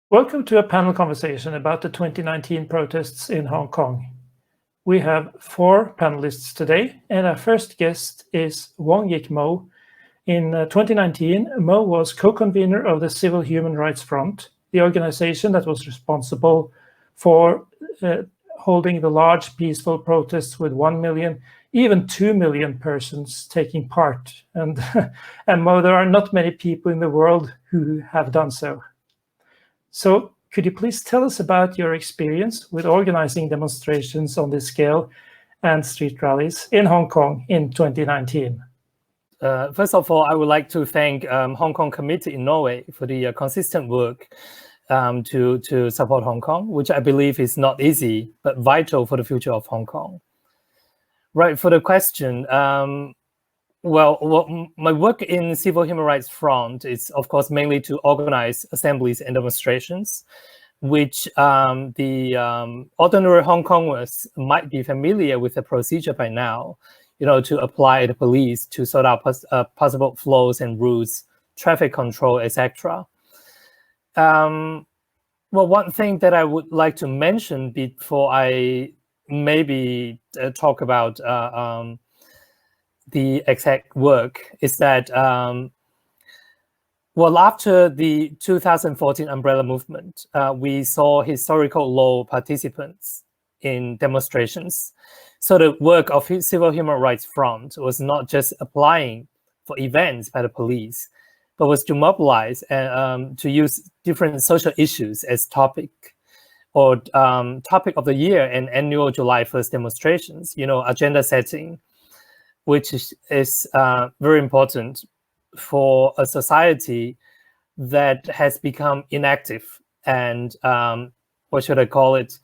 Welcome to a panel conversation about the 2019 protests in Hong Kong. We have 4 panelists today, and our first guest is Wong Yik-Mo. In 2019, Mo was co-convener of the Civil Human Rights Front, the organization that was responsible for holding the large peaceful protests with 1 million, even 2 million persons taking part. And Mo, there are not many people in the world who have done so. So could you please tell us about your experience with organizing demonstrations on this scale and street rallies in Hong Kong in 2019? First of all, I would like to thank Hong Kong Committee in Norway for the consistent work to support Hong Kong, which I believe is not easy, but vital for the future of Hong Kong. Right, for the question, my work in Civil Human Rights Front is, of course, mainly to organize assemblies and demonstrations, which the ordinary Hong Kongers might be familiar with the procedure by now, to apply the police to sort out possible flows and routes, traffic control, etc. One thing that I would like to mention before I maybe talk about the exact work is that, after the 2014 umbrella movement, we saw historical low participants in demonstrations. So the work of Civil Human Rights Front was not just applying for events by the police, but was to mobilize and to use different social issues as topic or topic of the year and annual July 1st demonstrations, agenda setting, which is very important for a society that has become inactive and, what should I call it,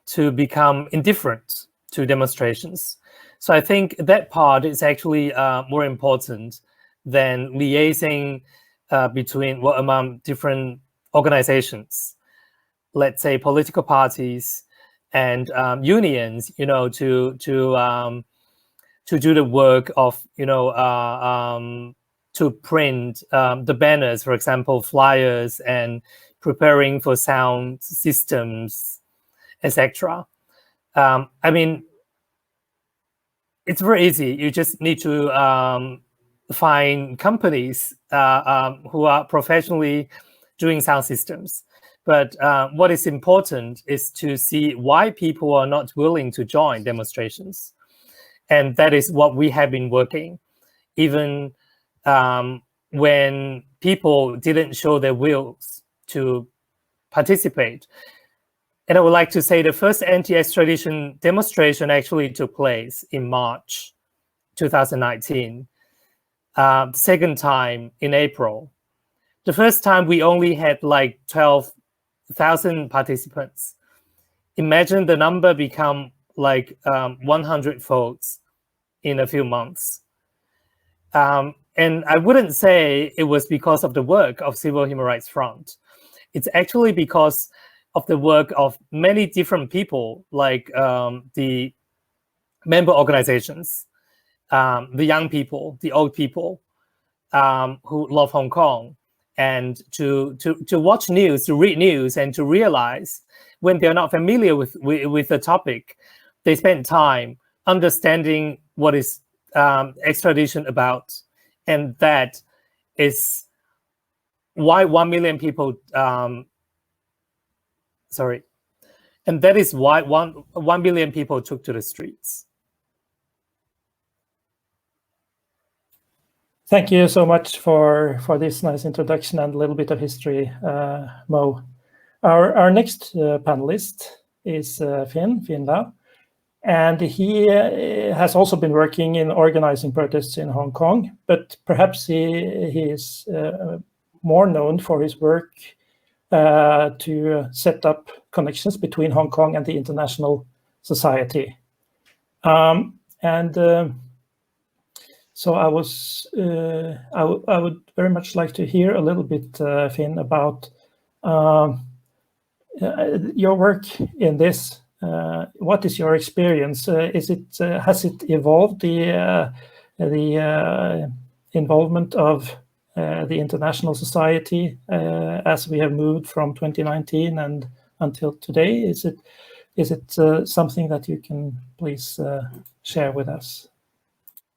to become indifferent to demonstrations. So I think that part is actually more important than liaising between among different organizations, let's say political parties and unions, to do the work of, to print the banners, for example, flyers, and preparing for sound systems, etc. I mean, it's very easy. You just need to find companies who are professionally doing sound systems. But what is important is to see why people are not willing to join demonstrations. And that is what we have been working, even when people didn't show their wills to participate. And I would like to say the first anti-extradition demonstration actually took place in March 2019. Second time in April. The first time we only had like 12,000 participants. Imagine the number become like 100-fold in a few months. And I wouldn't say it was because of the work of Civil Human Rights Front. It's actually because of the work of many different people, like the member organizations, the young people, the old people who love Hong Kong, and to watch news, to read news, and to realize when they're not familiar with the topic, they spend time understanding what is extradition about, and that is why 1 million people. And that is why 1 million people took to the streets. Thank you so much for this nice introduction and a little bit of history, Mo. Our next panelist is Finn Lau, and he has also been working in organizing protests in Hong Kong, but perhaps he is more known for his work to set up connections between Hong Kong and the international society. So I would very much like to hear a little bit, Finn, about your work in this. What is your experience? Has it evolved, the involvement of the international society as we have moved from 2019 and until today? Is it something that you can please share with us?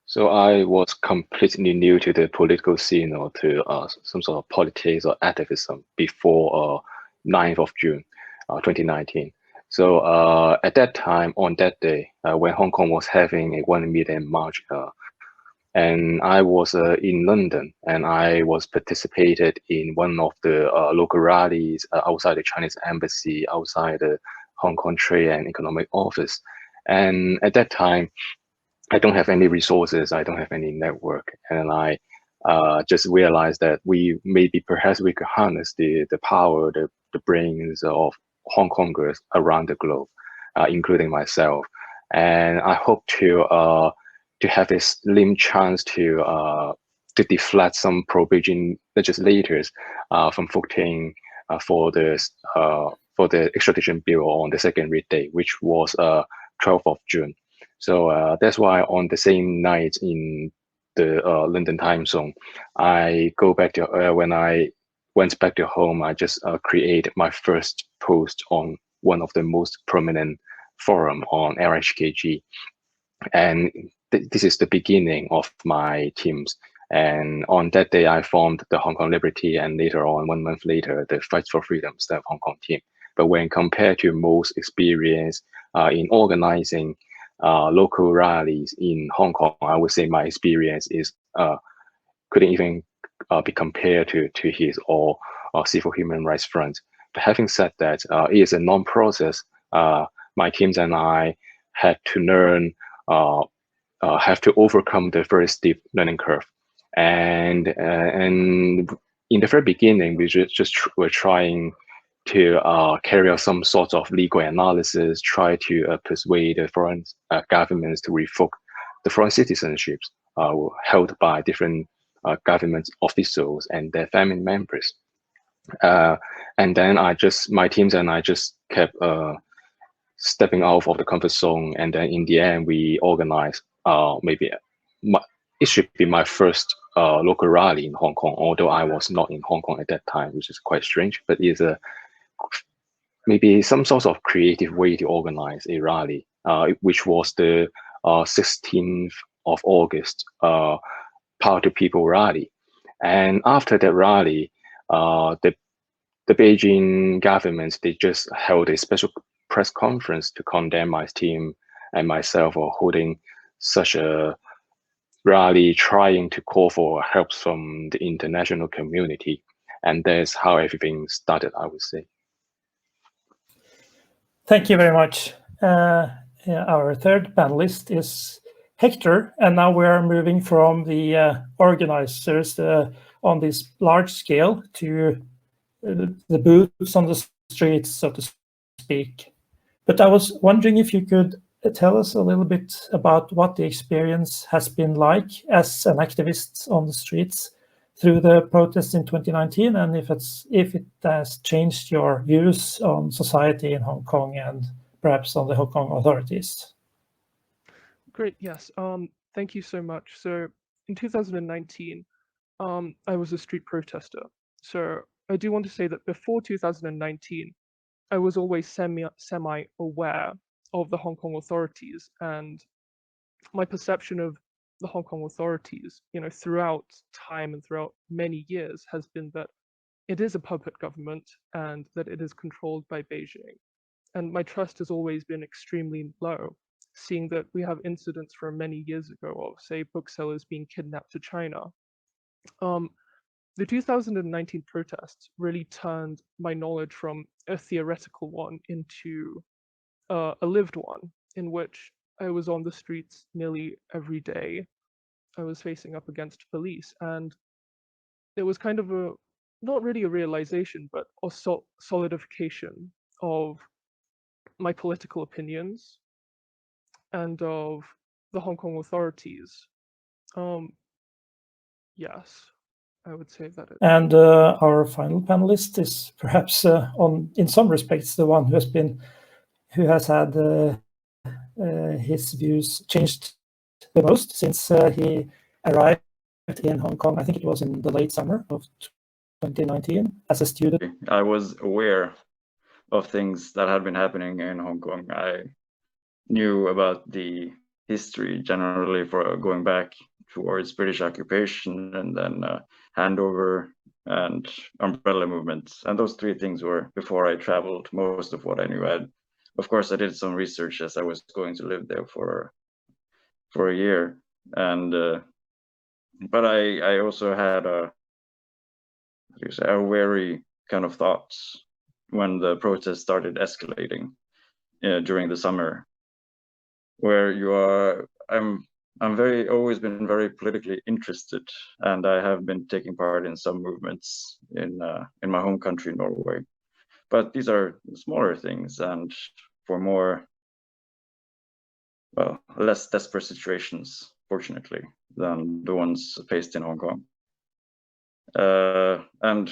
So I was completely new to the political scene or to some sort of politics or activism before 9th of June 2019. So at that time, on that day, when Hong Kong was having a 1 million march, and I was in London, and I was participated in one of the local rallies outside the Chinese embassy, outside the Hong Kong Trade and Economic Office. And at that time, I don't have any resources, I don't have any network, and I just realized that perhaps we could harness the power, the brains of Hong Kongers around the globe, including myself. And I hope to have a slim chance to deflect some pro-Beijing legislators from voting for the extradition bill on the second read day, which was 12th of June. So that's why on the same night in the London time zone, I go back to when I went back to home, I just created my first post on one of the most prominent forum on LHKG. And this is the beginning of my teams. And on that day, I formed the Hong Kong Liberty, and later on, 1 month later, the Fight for Freedom Staff Hong Kong team. But when compared to most experience in organizing local rallies in Hong Kong, I would say my experience is couldn't even be compared to his or Civil Human Rights Front. But having said that, it is a non-process. My teams and I had to learn, have to overcome the very steep learning curve, and in the very beginning, we were trying to carry out some sort of legal analysis, try to persuade the foreign governments to revoke the foreign citizenships held by different government officials and their family members. And then my teams and I just kept stepping out of the comfort zone. And then in the end, we organized it should be my first local rally in Hong Kong, although I was not in Hong Kong at that time, which is quite strange, but it's maybe some sort of creative way to organize a rally, which was the 16th of August Power to People rally. And after that rally, the Beijing government, they just held a special press conference to condemn my team and myself for holding such a rally, trying to call for help from the international community. And that's how everything started, I would say. Thank you very much. Our third panelist is Hector, and now we are moving from the organizers on this large scale to the boots on the streets, so to speak. But I was wondering if you could tell us a little bit about what the experience has been like as an activist on the streets through the protests in 2019, and if it has changed your views on society in Hong Kong and perhaps on the Hong Kong authorities. Great, yes. Thank you so much. So in 2019, I was a street protester. So I do want to say that before 2019, I was always semi-aware of the Hong Kong authorities, and my perception of the Hong Kong authorities, throughout time and throughout many years has been that it is a puppet government and that it is controlled by Beijing. And my trust has always been extremely low, seeing that we have incidents from many years ago of, say, booksellers being kidnapped to China. The 2019 protests really turned my knowledge from a theoretical one into a lived one, in which I was on the streets nearly every day. I was facing up against police, and it was kind of not really a realization, but a solidification of my political opinions and of the Hong Kong authorities. Yes, I would say that. And our final panelist is perhaps, in some respects, the one who has had his views changed the most since he arrived in Hong Kong. I think it was in the late summer of 2019 as a student. I was aware of things that had been happening in Hong Kong. I knew about the history generally for going back towards British occupation and then handover and umbrella movements. And those three things were, before I traveled, most of what I knew. Of course, I did some research as I was going to live there for a year. And but I also had a wary kind of thoughts when the protests started escalating during the summer, where you are, I'm always been very politically interested, and I have been taking part in some movements in my home country, Norway. But these are smaller things, and for more, well, less desperate situations, fortunately, than the ones faced in Hong Kong. And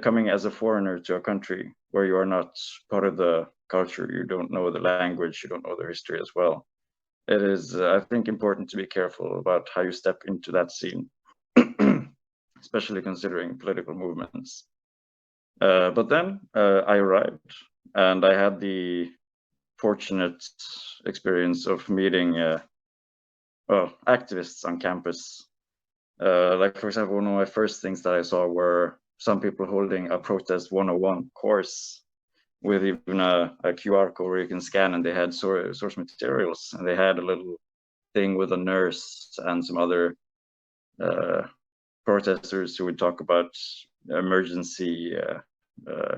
coming as a foreigner to a country where you are not part of the culture, you don't know the language, you don't know the history as well. It is, I think, important to be careful about how you step into that scene, especially considering political movements. But then I arrived, and I had the fortunate experience of meeting activists on campus. Like, for example, one of my first things that I saw were some people holding a Protest 101 course with even a QR code where you can scan, and they had source materials, and they had a little thing with a nurse and some other protesters who would talk about emergency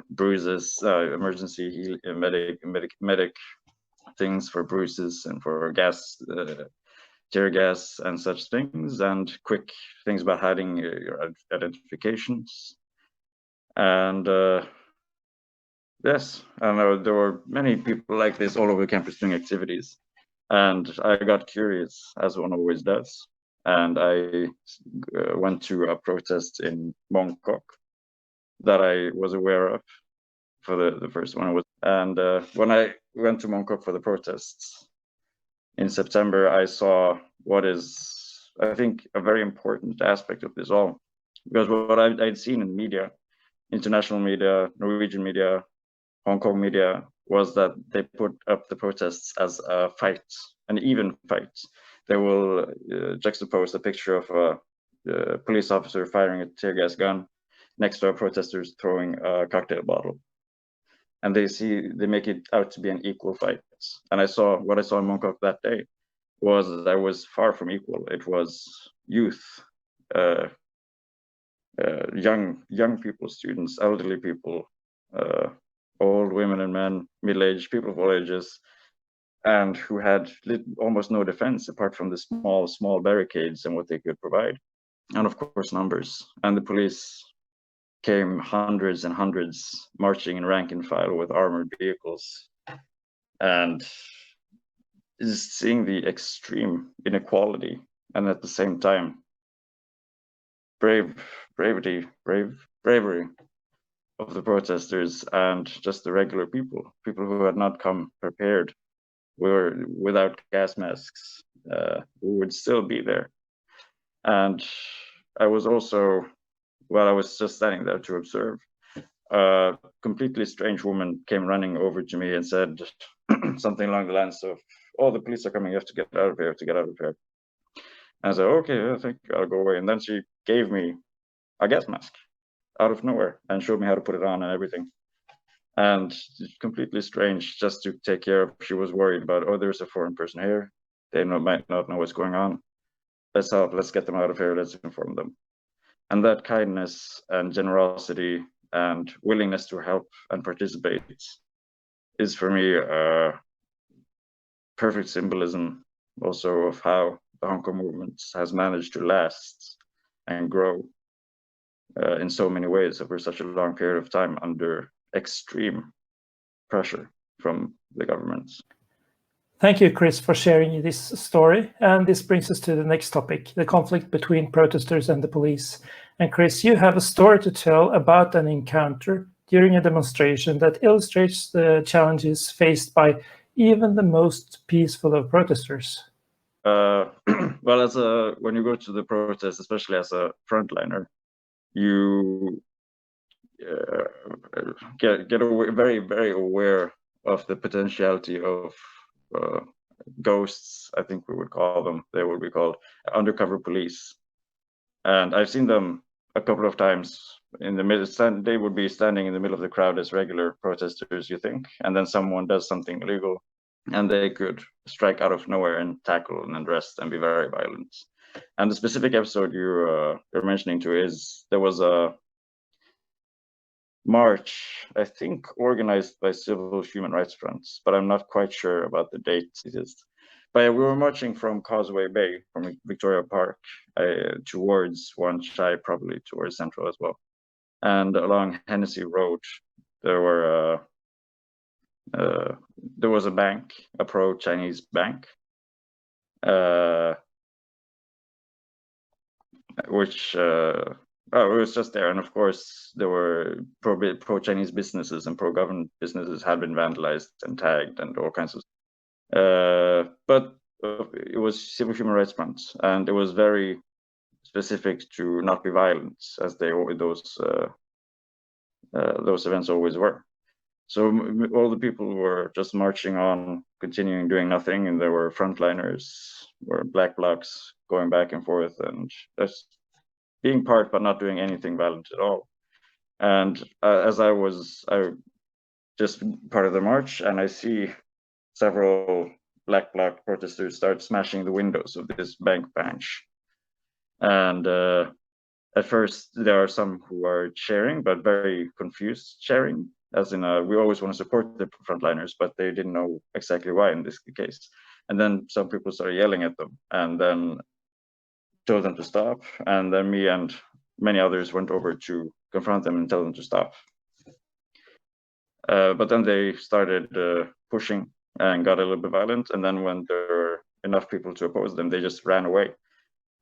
bruises, emergency medic things for bruises and for gas, tear gas and such things, and quick things about hiding your identifications. And yes, I know there were many people like this all over campus doing activities, and I got curious, as one always does, and I went to a protest in Bangkok that I was aware of for the first one. And when I went to Bangkok for the protests in September, I saw what is, I think, a very important aspect of this all, because what I'd seen in media, international media, Norwegian media, Hong Kong media, was that they put up the protests as a fight, an even fight. They will juxtapose a picture of a police officer firing a tear gas gun next to a protesters throwing a cocktail bottle, and they make it out to be an equal fight. And what I saw in Bangkok that day was that I was far from equal. It was youth, young people, students, elderly people, old women and men, middle-aged people of all ages, and who had almost no defense apart from the small barricades and what they could provide, and of course numbers. And the police came hundreds and hundreds, marching in rank and file with armored vehicles, and just seeing the extreme inequality, and at the same time bravery of the protesters, and just the regular people who had not come prepared, were without gas masks, who would still be there. And I was also, while I was just standing there to observe, a completely strange woman came running over to me and said something along the lines of, "Oh, the police are coming, you have to get out of here, to get out of here." And I said, "Okay, I think I'll go away." And then she gave me a gas mask out of nowhere and showed me how to put it on and everything. And completely strange, just to take care of. She was worried about, oh, there's a foreign person here. They might not know what's going on. Let's help, let's get them out of here, let's inform them. And that kindness and generosity and willingness to help and participate is, for me, a perfect symbolism also of how the Hong Kong movement has managed to last and grow in so many ways over such a long period of time under extreme pressure from the governments. Thank you, Chris, for sharing this story. And this brings us to the next topic, the conflict between protesters and the police. And Chris, you have a story to tell about an encounter during a demonstration that illustrates the challenges faced by even the most peaceful of protesters. well, when you go to the protest, especially as a frontliner, you get very, very aware of the potentiality of ghosts, I think we would call them. They would be called undercover police. And I've seen them a couple of times in the middle. They would be standing in the middle of the crowd as regular protesters, you think, and then someone does something illegal, and they could strike out of nowhere and tackle and arrest and be very violent. And the specific episode you're mentioning to is there was a march, I think, organized by Civil Human Rights Fronts, but I'm not quite sure about the date it is. But we were marching from Causeway Bay, from Victoria Park, towards Wan Chai, probably towards Central as well. And along Hennessy Road, there was a bank, a pro-Chinese bank, which it was just there. And of course, there were pro-Chinese businesses and pro-government businesses had been vandalized and tagged and all kinds of. But it was Civil Human Rights Front, and it was very specific to not be violent, as those events always were. So all the people were just marching on, continuing doing nothing, and there were frontliners, were black blocs going back and forth, and just being part but not doing anything violent at all. And as I just part of the march, and I see several black bloc protesters start smashing the windows of this bank branch. And at first, there are some who are cheering, but very confused cheering, as in we always want to support the frontliners, but they didn't know exactly why in this case. And then some people started yelling at them, and then told them to stop. And then me and many others went over to confront them and tell them to stop. But then they started pushing and got a little bit violent. And then when there were enough people to oppose them, they just ran away.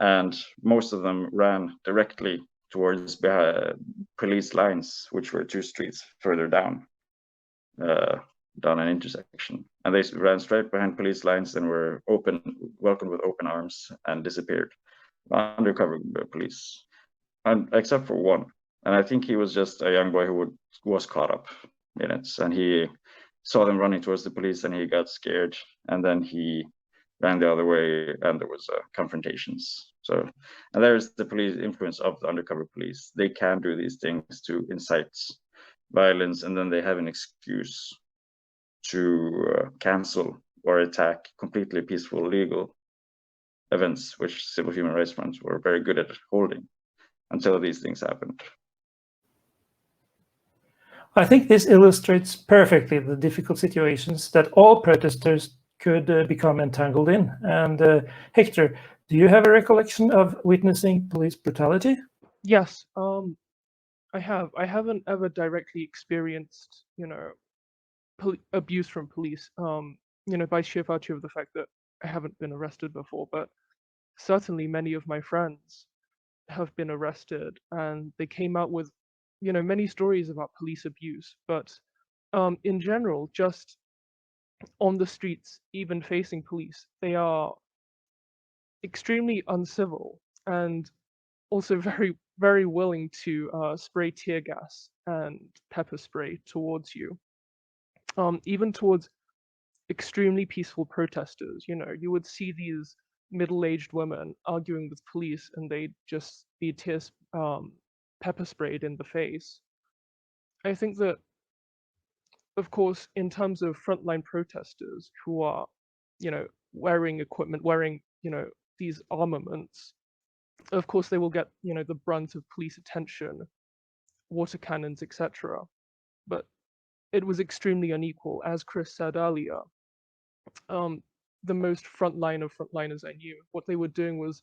And most of them ran directly towards police lines, which were 2 streets further down an intersection. And they ran straight behind police lines and were welcomed with open arms and disappeared. Undercover police, and except for one. And I think he was just a young boy who was caught up in it. And he saw them running towards the police and he got scared. And then he ran the other way and there was confrontations. So, and there's the police influence of the undercover police. They can do these things to incite violence, and then they have an excuse to cancel or attack completely peaceful legal events, which Civil Human Rights Fronts were very good at holding until these things happened. I think this illustrates perfectly the difficult situations that all protesters could become entangled in. And Hector, do you have a recollection of witnessing police brutality? Yes, I have. I haven't ever directly experienced, abuse from police, by sheer virtue of the fact that I haven't been arrested before, but certainly many of my friends have been arrested, and they came out with, many stories about police abuse. But in general, just on the streets, even facing police, they are extremely uncivil and also very, very willing to spray tear gas and pepper spray towards you, even towards extremely peaceful protesters. You would see these middle-aged women arguing with police, and they'd just be pepper sprayed in the face. I think that, of course, in terms of frontline protesters who are, wearing equipment, wearing, these armaments, of course they will get, the brunt of police attention, water cannons, etc. But it was extremely unequal. As Chris said earlier, the most frontline of frontliners I knew, what they were doing was,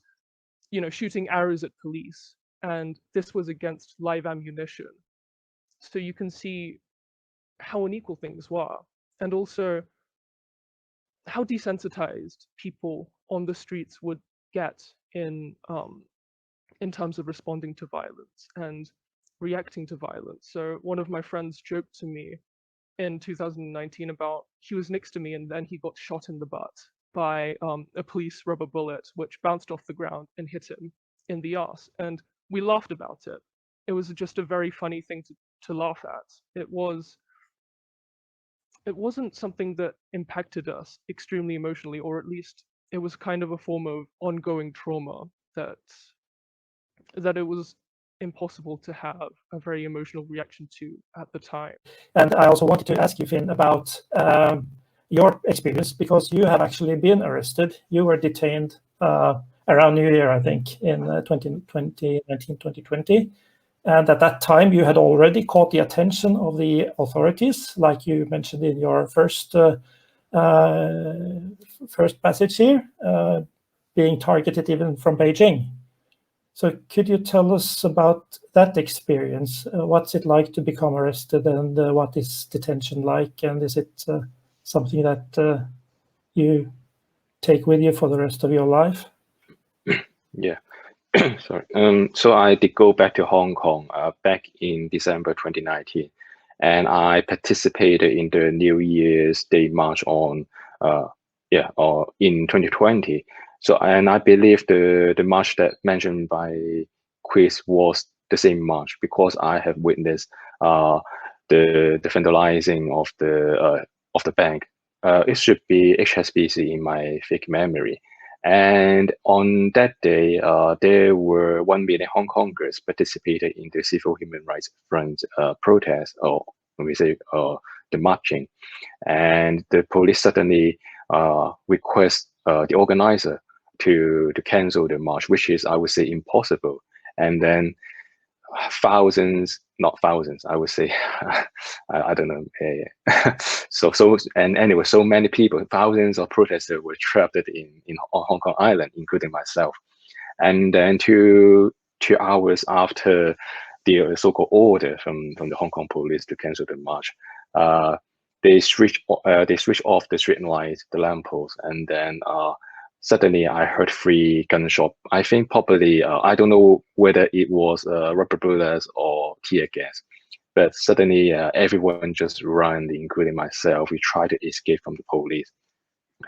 shooting arrows at police, and this was against live ammunition. So you can see how unequal things were, and also how desensitized people on the streets would get in terms of responding to violence and reacting to violence. So one of my friends joked to me in 2019 about he was next to me and then he got shot in the butt. by a police rubber bullet, which bounced off the ground and hit him in the arse. And we laughed about it. It was just a very funny thing to laugh at. It wasn't something that impacted us extremely emotionally, or at least it was kind of a form of ongoing trauma that it was impossible to have a very emotional reaction to at the time. And I also wanted to ask you, Finn, about your experience, because you have actually been arrested. You were detained around New Year, I think, in 2020. And at that time, you had already caught the attention of the authorities, like you mentioned in your first passage here, being targeted even from Beijing. So could you tell us about that experience? What's it like to become arrested, and what is detention like? And is it something that you take with you for the rest of your life? Yeah. Sorry. So I did go back to Hong Kong back in December 2019, and I participated in the New Year's Day March in 2020. So, and I believe the march that mentioned by Chris was the same march, because I have witnessed the vandalizing of the bank. It should be HSBC in my fake memory. And on that day, there were 1 million Hong Kongers participated in the Civil Human Rights Front protest, or when we say the marching. And the police suddenly request the organizer to cancel the march, which is, I would say, impossible. And then thousands, not thousands, I would say, I don't know. And anyway, so many people, thousands of protesters were trapped in Hong Kong Island, including myself. And then 2 hours after the so-called order from the Hong Kong police to cancel the march, they switched off the street lights, the lampposts, and then suddenly I heard 3 gunshots. I think probably, I don't know whether it was rubber bullets or tear gas, but suddenly everyone just ran, including myself. We tried to escape from the police.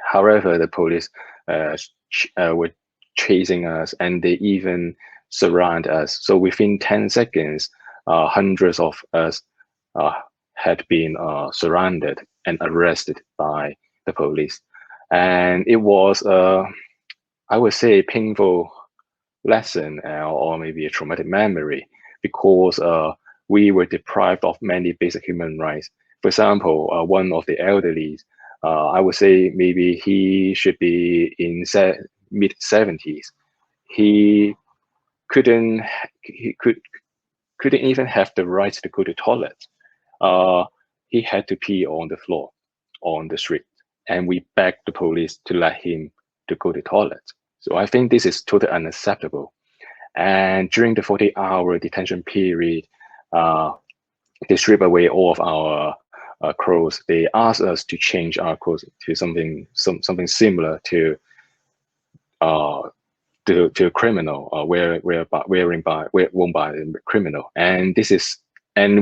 However, the police were chasing us, and they even surround us. So within 10 seconds, hundreds of us had been surrounded and arrested by the police. And it was, I would say, a painful lesson or maybe a traumatic memory, because we were deprived of many basic human rights. For example, one of the elderly, I would say maybe he should be in mid-70s. He couldn't even have the right to go to the toilet. He had to pee on the floor, on the street, and we begged the police to let him to go to the toilet. So I think this is totally unacceptable. And during the 48-hour detention period, they stripped away all of our clothes. They asked us to change our clothes to something similar to a criminal, worn by a criminal. And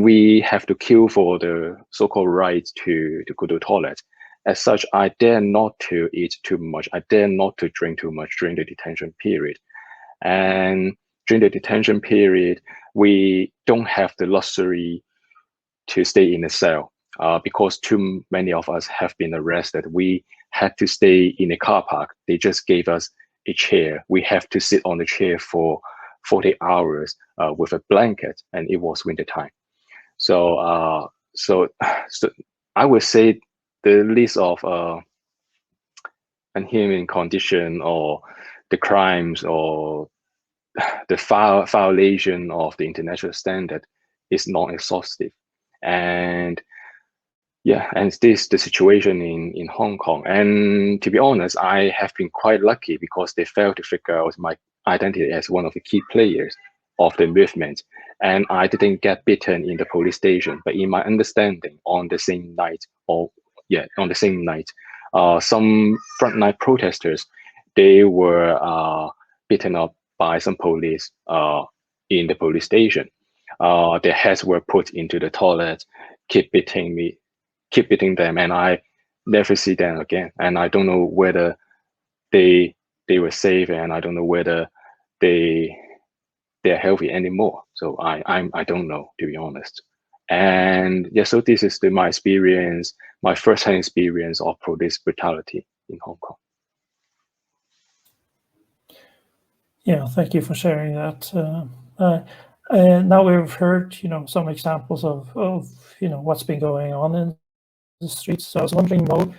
we have to kill for the so-called right to go to the toilet. As such, I dare not to eat too much. I dare not to drink too much during the detention period. And during the detention period, we don't have the luxury to stay in a cell because too many of us have been arrested. We had to stay in a car park. They just gave us a chair. We have to sit on the chair for 40 hours with a blanket, and it was winter time. So I would say the list of inhuman condition, or the crimes, or the violation of the international standard is not exhaustive. And yeah, and this is the situation in Hong Kong. And to be honest, I have been quite lucky, because they failed to figure out my identity as one of the key players of the movement. And I didn't get beaten in the police station, but in my understanding, on the same night, some frontline protesters, they were beaten up by some police in the police station. Their heads were put into the toilet, keep beating them, and I never see them again. And I don't know whether they were safe, and I don't know whether they're healthy anymore. So I don't know, to be honest. And yeah, so this is my experience, my first-hand experience of police brutality in Hong Kong. Yeah, thank you for sharing that. Now we've heard, some examples of what's been going on in the streets. So I was wondering, Mo,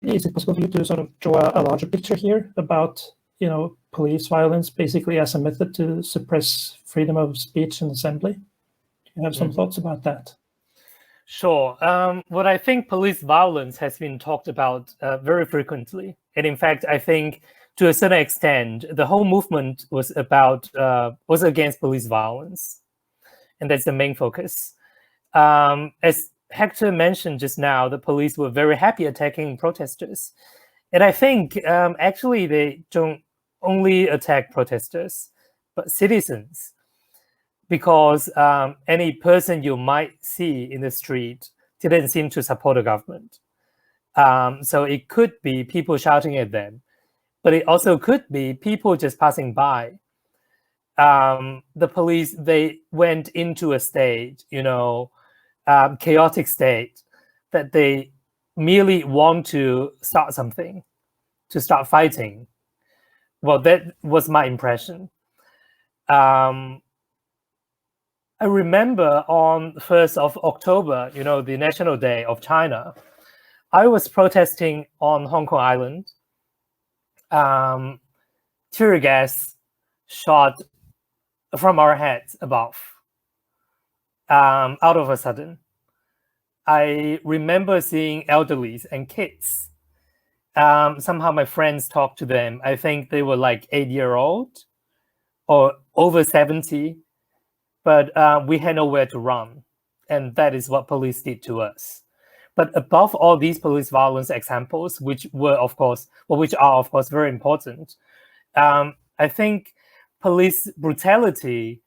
is it possible for you to sort of draw a larger picture here about police violence basically as a method to suppress freedom of speech and assembly? Do you have some thoughts about that? Sure. What I think police violence has been talked about very frequently. And in fact, I think to a certain extent, the whole movement was against police violence. And that's the main focus. As Hector mentioned just now, the police were very happy attacking protesters. And I think actually they don't only attack protesters, but citizens. Because any person you might see in the street didn't seem to support the government. So it could be people shouting at them, but it also could be people just passing by. The police, they went into a state, chaotic state, that they merely want to start something, to start fighting. Well, that was my impression. I remember on 1st of October, the National Day of China, I was protesting on Hong Kong Island. Tear gas shot from our heads above, out of a sudden. I remember seeing elderlies and kids. Somehow my friends talked to them. I think they were like 8-year-old or over 70. But we had nowhere to run. And that is what police did to us. But above all these police violence examples, which are of course very important, I think police brutality,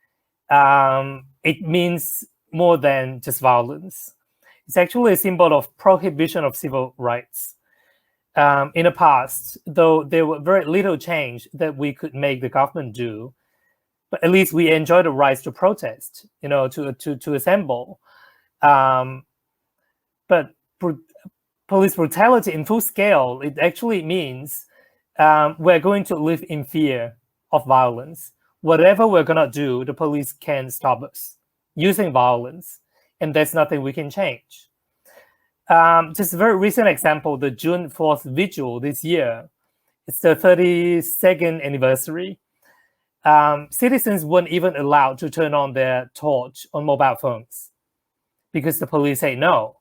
it means more than just violence. It's actually a symbol of prohibition of civil rights. In the past, though there were very little change that we could make the government do, but at least we enjoy the rights to protest, to assemble. But police brutality in full scale, it actually means we're going to live in fear of violence. Whatever we're gonna do, the police can stop us using violence, and there's nothing we can change. Just a very recent example, the June 4th vigil this year, it's the 32nd anniversary. Citizens weren't even allowed to turn on their torch on mobile phones because the police say no.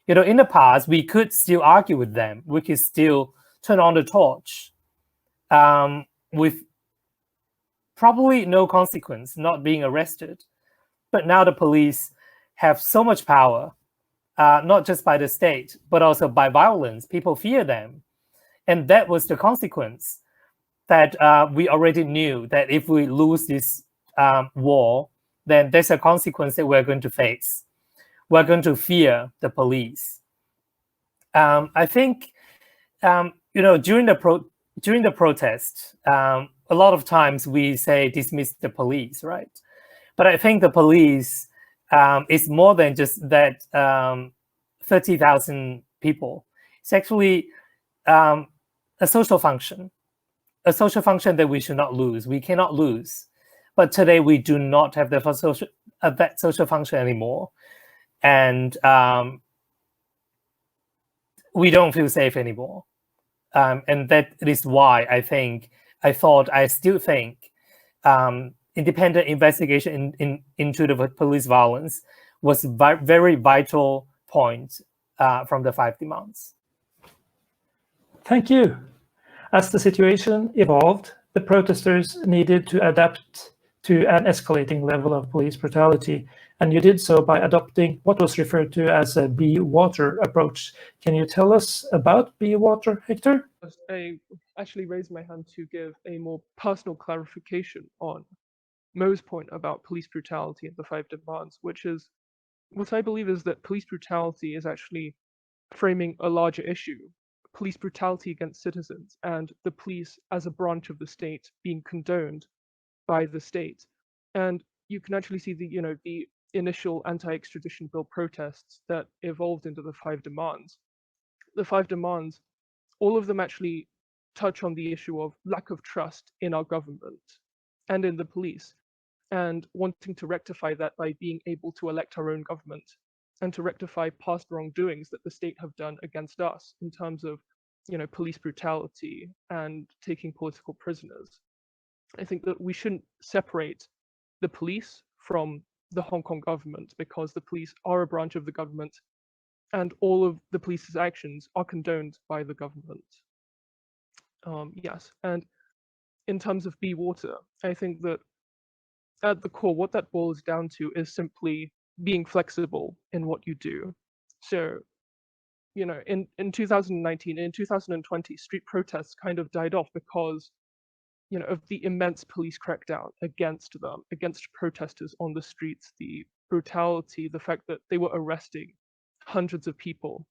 In the past, we could still argue with them. We could still turn on the torch with probably no consequence, not being arrested. But now the police have so much power, not just by the state, but also by violence. People fear them. And that was the consequence. That we already knew that if we lose this war, then there's a consequence that we're going to face. We're going to fear the police. I think, during the protest, a lot of times we say dismiss the police, right? But I think the police is more than just that 30,000 people. It's actually a social function. A social function that we should not lose. We cannot lose. But today we do not have that social function anymore. And we don't feel safe anymore. And that is why I still think independent investigation into the police violence was a very vital point from the 5 demands. Thank you. As the situation evolved, the protesters needed to adapt to an escalating level of police brutality, and you did so by adopting what was referred to as a be water approach. Can you tell us about be water, Hector? I actually raised my hand to give a more personal clarification on Mo's point about police brutality and the 5 demands, which is what I believe is that police brutality is actually framing a larger issue police brutality against citizens and the police as a branch of the state being condoned by the state. And you can actually see the initial anti-extradition bill protests that evolved into the 5 demands. The 5 demands, all of them actually touch on the issue of lack of trust in our government and in the police, and wanting to rectify that by being able to elect our own government and to rectify past wrongdoings that the state have done against us in terms of, police brutality and taking political prisoners. I think that we shouldn't separate the police from the Hong Kong government, because the police are a branch of the government and all of the police's actions are condoned by the government. Yes, and in terms of Be Water, I think that at the core, what that boils down to is simply being flexible in what you do. So, in 2019, in 2020, street protests kind of died off because, of the immense police crackdown against them, against protesters on the streets, the brutality, the fact that they were arresting hundreds of people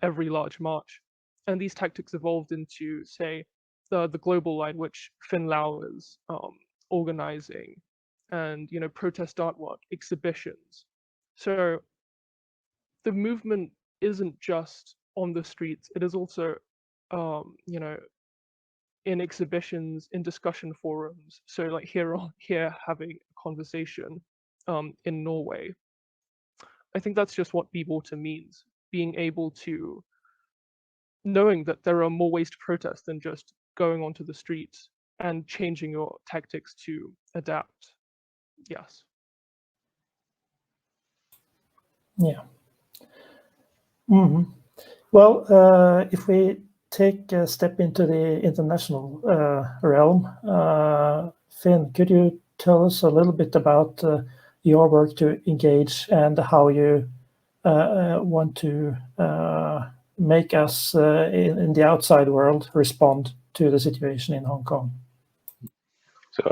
every large march. And these tactics evolved into, say, the Global Line, which Fin Lau is organizing, and protest artwork, exhibitions. So the movement isn't just on the streets, it is also in exhibitions, in discussion forums. So like here having a conversation in Norway. I think that's just what Be Water means, being able to, knowing that there are more ways to protest than just going onto the streets and changing your tactics to adapt. Yes. Yeah. Well, if we take a step into the international realm, Finn, could you tell us a little bit about your work to engage and how you want to make us in the outside world respond to the situation in Hong Kong? So,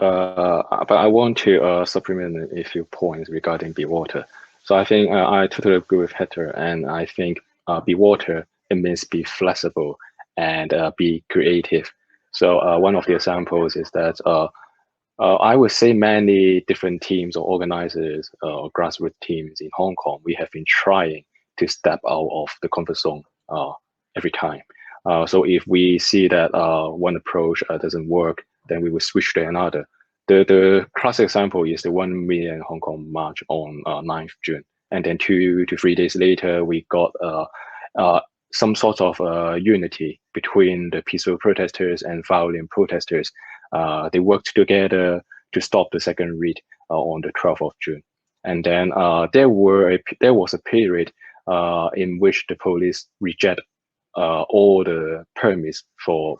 but I want to supplement a few points regarding Be Water. So I think I totally agree with Hector, and I think Be Water, it means be flexible and be creative. So one of the examples is that I would say many different teams or organizers or grassroots teams in Hong Kong, we have been trying to step out of the comfort zone every time. So if we see that one approach doesn't work, then we will switch to another. The classic example is the 1 million Hong Kong march on 9th June. And then 2 to 3 days later, we got some sort of unity between the peaceful protesters and violent protesters. They worked together to stop the second raid on the 12th of June. And then there was a period in which the police reject all the permits for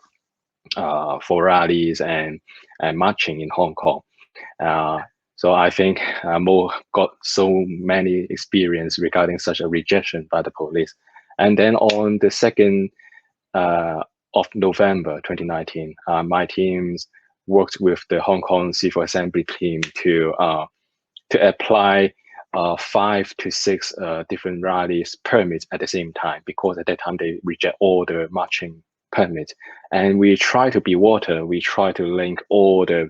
rallies and marching in Hong Kong. So I think Mo got so many experience regarding such a rejection by the police. And then on the 2nd of November 2019, my teams worked with the Hong Kong Civil Assembly team to apply 5 to 6 different rallies permits at the same time, because at that time they reject all the marching permits. And we try to Be Water, we try to link all the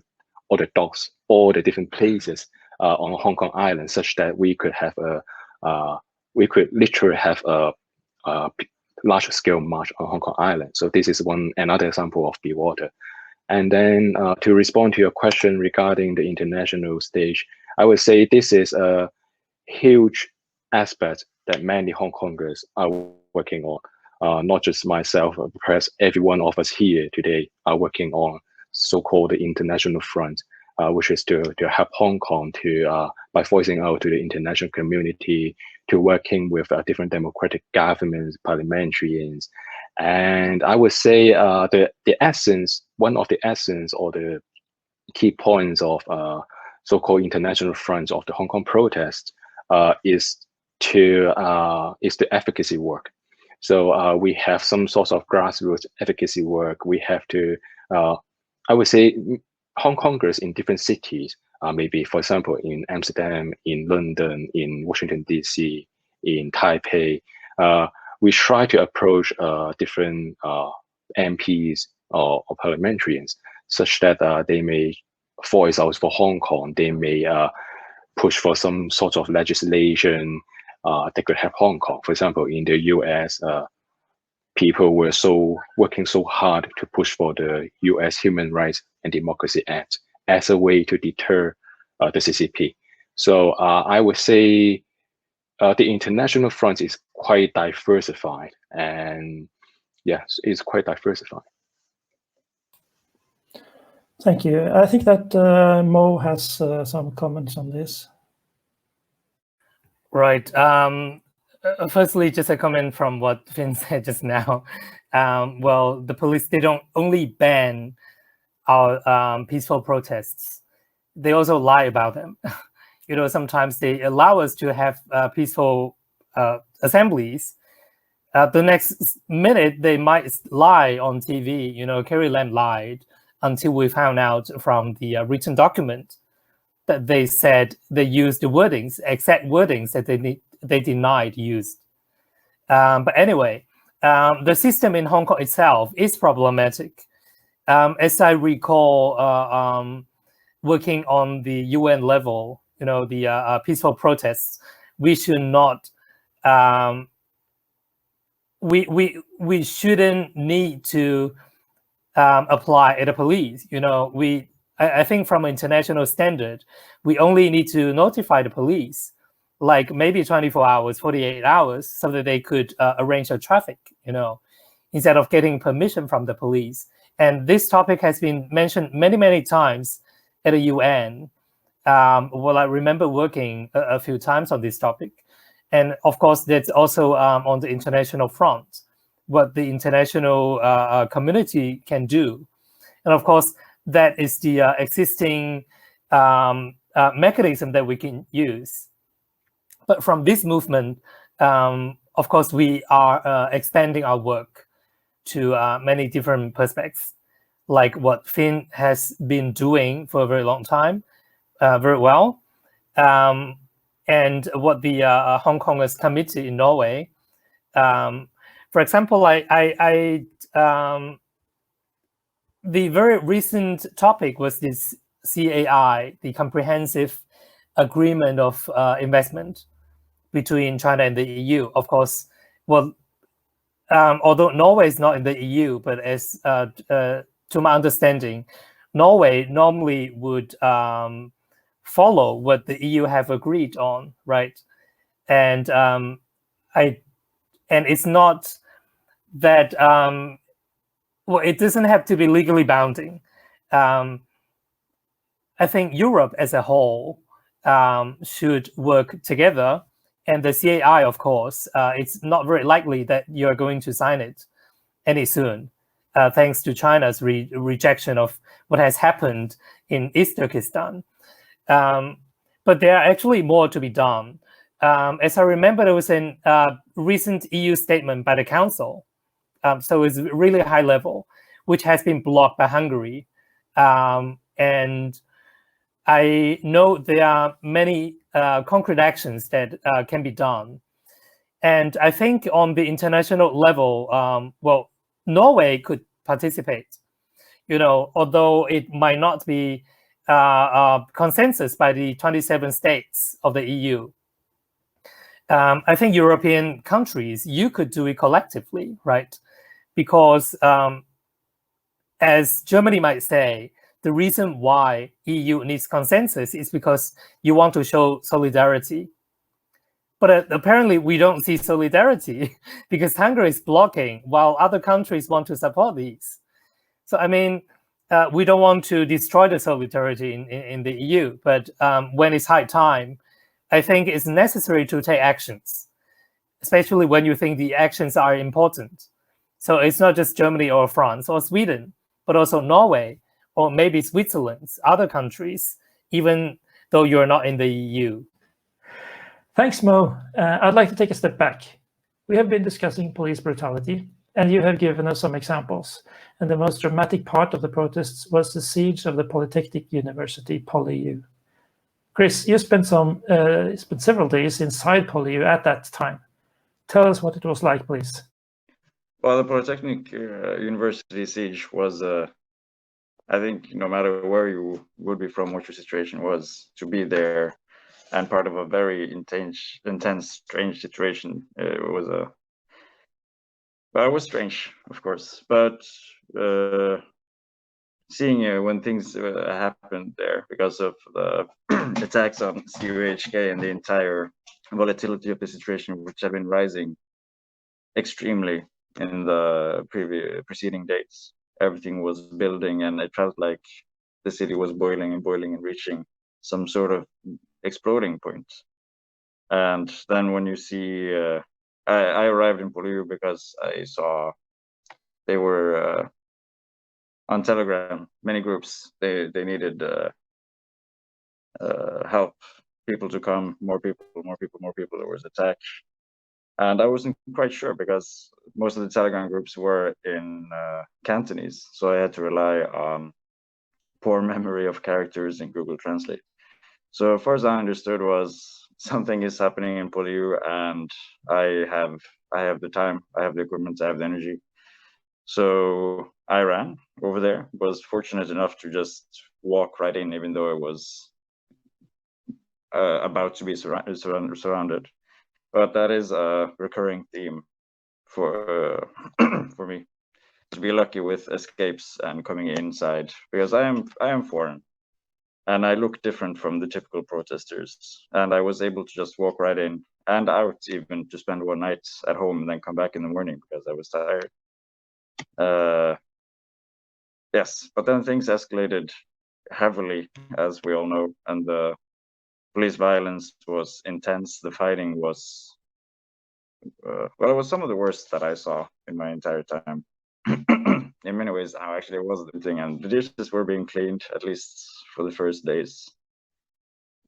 docks, all the different places on Hong Kong Island, such that we could have we could literally have a large scale march on Hong Kong Island. So this is another example of Be Water. And then to respond to your question regarding the international stage, I would say this is a huge aspect that many Hong Kongers are working on. Not just myself, perhaps every one of us here today are working on so-called the international front, which is to help Hong Kong to by voicing out to the international community, to working with different democratic governments, parliamentarians. And I would say the essence, one of the essence or the key points of so-called international front of the Hong Kong protests is the advocacy work. So we have some sort of grassroots advocacy work. We have to, I would say, Hong Kongers in different cities, maybe, for example, in Amsterdam, in London, in Washington, D.C., in Taipei, we try to approach different MPs or parliamentarians such that they may, for example, for Hong Kong, they may push for some sort of legislation that could help Hong Kong. For example, in the US, people were working so hard to push for the US Human Rights and Democracy Act as a way to deter the CCP. So I would say the international front is quite diversified, and yes, it's quite diversified. Thank you. I think that Mo has some comments on this. Right. Firstly, just a comment from what Finn said just now. Well, the police, they don't only ban our peaceful protests, they also lie about them. You know, sometimes they allow us to have peaceful assemblies. The next minute, they might lie on TV. You know, Carrie Lam lied until we found out from the written document that they said they used the wordings, exact wordings that they denied used. But anyway, the system in Hong Kong itself is problematic. As I recall, working on the UN level, you know, the peaceful protests, we should not, we shouldn't need to apply at the police. You know, I think from an international standard, we only need to notify the police, like maybe 24 hours, 48 hours, so that they could arrange a traffic, you know, instead of getting permission from the police. And this topic has been mentioned many, many times at the UN. Well, I remember working a few times on this topic. And of course, that's also on the international front, what the international community can do. And of course, that is the existing mechanism that we can use. But from this movement, of course, we are expanding our work to many different perspectives, like what Finn has been doing for a very long time, very well, and what the Hong Kongers Committee in Norway. For example, the very recent topic was this CAI, the Comprehensive Agreement of Investment between China and the EU. Of course, well, although Norway is not in the EU, but as to my understanding, Norway normally would follow what the EU have agreed on, right? And it's not that well, it doesn't have to be legally bounding. I think Europe as a whole should work together. And the CAI, of course, it's not very likely that you're going to sign it any soon, thanks to China's rejection of what has happened in East Turkestan. But there are actually more to be done. As I remember, there was a recent EU statement by the Council. So it's really high level, which has been blocked by Hungary. And I know there are many concrete actions that can be done. And I think on the international level, well, Norway could participate, you know, although it might not be consensus by the 27 states of the EU. I think European countries, you could do it collectively, right? Because as Germany might say, the reason why EU needs consensus is because you want to show solidarity. But apparently we don't see solidarity because Hungary is blocking while other countries want to support these. So, I mean, we don't want to destroy the solidarity in the EU, but when it's high time, I think it's necessary to take actions, especially when you think the actions are important. So it's not just Germany or France or Sweden, but also Norway, or maybe Switzerland, other countries, even though you're not in the EU. Thanks, Mo. I'd like to take a step back. We have been discussing police brutality, and you have given us some examples. And the most dramatic part of the protests was the siege of the Polytechnic University, PolyU. Chris, you spent several days inside PolyU at that time. tell us what it was like, please. Well, the Polytechnic University siege was, I think, no matter where you would be from, what your situation was, to be there and part of a very intense, strange situation. It was strange, of course, but seeing when things happened there because of the attacks on CUHK and the entire volatility of the situation, which had been rising extremely in the preceding days. Everything was building, and it felt like the city was boiling and boiling and reaching some sort of exploding point. And then when you see, I arrived in Poliu because I saw they were on Telegram, many groups, they needed help, people to come, more people, there was attack. And I wasn't quite sure because most of the Telegram groups were in Cantonese, so I had to rely on poor memory of characters in Google Translate. So as far as I understood was something is happening in Poliu, and I have the time, I have the equipment, I have the energy. So I ran over there, was fortunate enough to just walk right in, even though it was about to be surrounded. But that is a recurring theme for for me, to be lucky with escapes and coming inside, because I am foreign and I look different from the typical protesters, and I was able to just walk right in and out, even to spend one night at home and then come back in the morning because I was tired. Yes, but then things escalated heavily, as we all know, and the police violence was intense. The fighting was, well, it was some of the worst that I saw in my entire time. In many ways, now actually it was the thing, and the dishes were being cleaned, at least for the first days.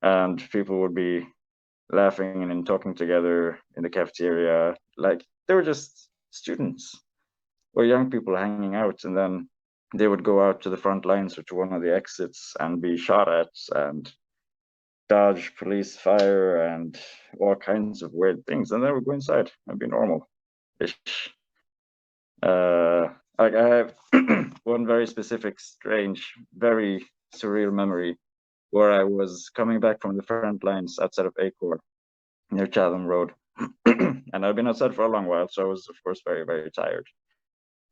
And people would be laughing and talking together in the cafeteria, like they were just students or young people hanging out, and then they would go out to the front lines or to one of the exits and be shot at and dodge police fire and all kinds of weird things, and then we'd go inside and be normal-ish. Like I have one very specific, strange, very surreal memory where I was coming back from the front lines outside of Acor near Chatham Road. And I'd been outside for a long while, so I was, of course, very, very tired.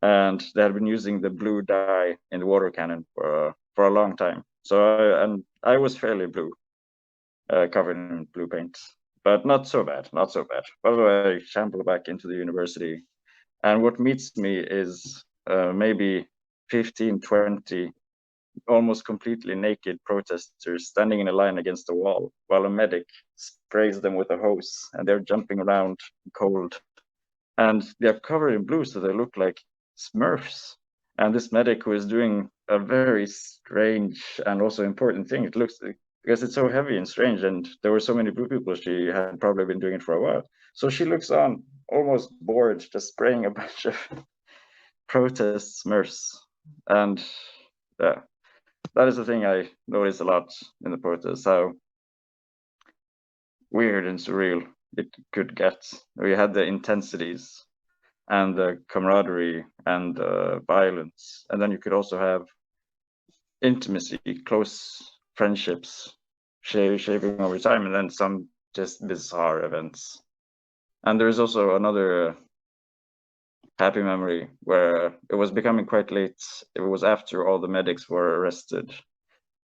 And they had been using the blue dye in the water cannon for a long time. So I was fairly blue, covered in blue paint, but not so bad, not so bad. By the way, I shamble back into the university, and what meets me is maybe 15, 20 almost completely naked protesters standing in a line against the wall while a medic sprays them with a hose, and they're jumping around cold. And they're covered in blue, so they look like Smurfs. And this medic, who is doing a very strange and also important thing, it looks, because it's so heavy and strange, and there were so many blue people, she had probably been doing it for a while. So she looks on, almost bored, just spraying a bunch of protest Smurfs. And yeah, that is the thing I notice a lot in the protests, how weird and surreal it could get. We had the intensities and the camaraderie and the violence, and then you could also have intimacy, close friendships shaping over time, and then some just bizarre events. And there's also another happy memory where it was becoming quite late. It was after all the medics were arrested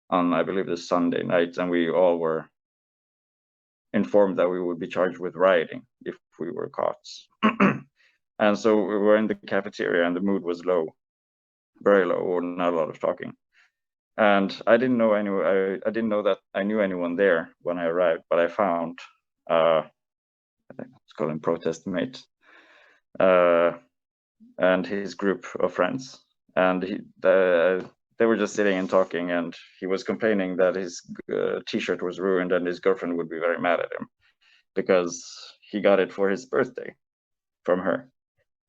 on, I believe, the Sunday night, and we all were informed that we would be charged with rioting if we were caught. And so we were in the cafeteria, and the mood was low, very low, or not a lot of talking. And I didn't know I didn't know that I knew anyone there when I arrived, but I found let's call him protest mate, and his group of friends, and they were just sitting and talking, and he was complaining that his t-shirt was ruined and his girlfriend would be very mad at him because he got it for his birthday from her.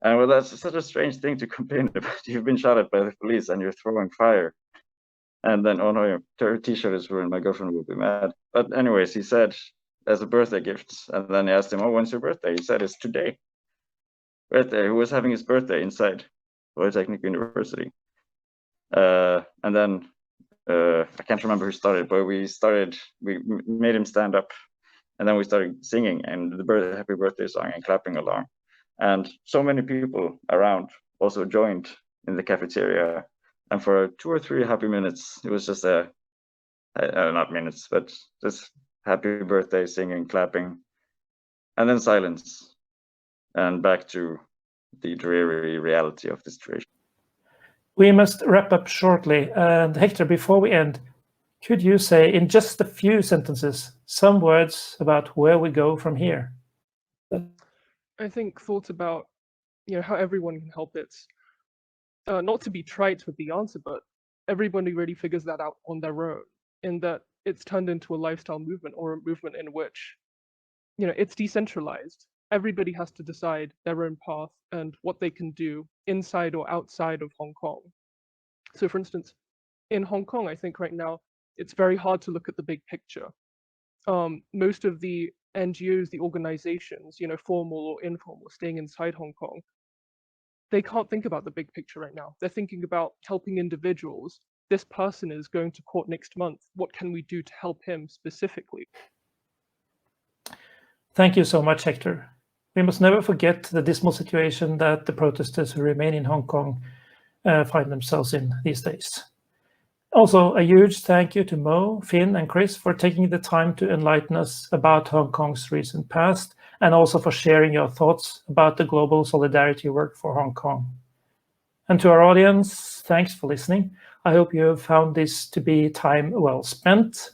And well, that's such a strange thing to complain about. You've been shot at by the police and you're throwing fire, and then, oh no, your t-shirt is ruined, my girlfriend will be mad. But anyways, he said as a birthday gift. And then I asked him, "Oh, when's your birthday?" He said, "It's today." Birthday. Who was having his birthday inside Polytechnic University? And then I can't remember who started, but we made him stand up, and then we started singing and the happy birthday song and clapping along. And so many people around also joined in the cafeteria. And for 2 or 3 happy minutes, it was just not minutes, but just happy birthday singing, clapping, and then silence, and back to the dreary reality of the situation. We must wrap up shortly. And Hector, before we end, could you say in just a few sentences some words about where we go from here? I think thoughts about, how everyone can help it. Not to be trite with the answer, but everybody really figures that out on their own, in that it's turned into a lifestyle movement, or a movement in which, it's decentralized. Everybody has to decide their own path and what they can do inside or outside of Hong Kong. So for instance, in Hong Kong, I think right now, it's very hard to look at the big picture. Most of the NGOs, the organizations, formal or informal, staying inside Hong Kong, they can't think about the big picture right now. They're thinking about helping individuals. This person is going to court next month. What can we do to help him specifically? Thank you so much, Hector. We must never forget the dismal situation that the protesters who remain in Hong Kong find themselves in these days. Also, a huge thank you to Mo, Finn, and Chris for taking the time to enlighten us about Hong Kong's recent past, and also for sharing your thoughts about the global solidarity work for Hong Kong. And to our audience, thanks for listening. I hope you have found this to be time well spent.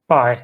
Bye.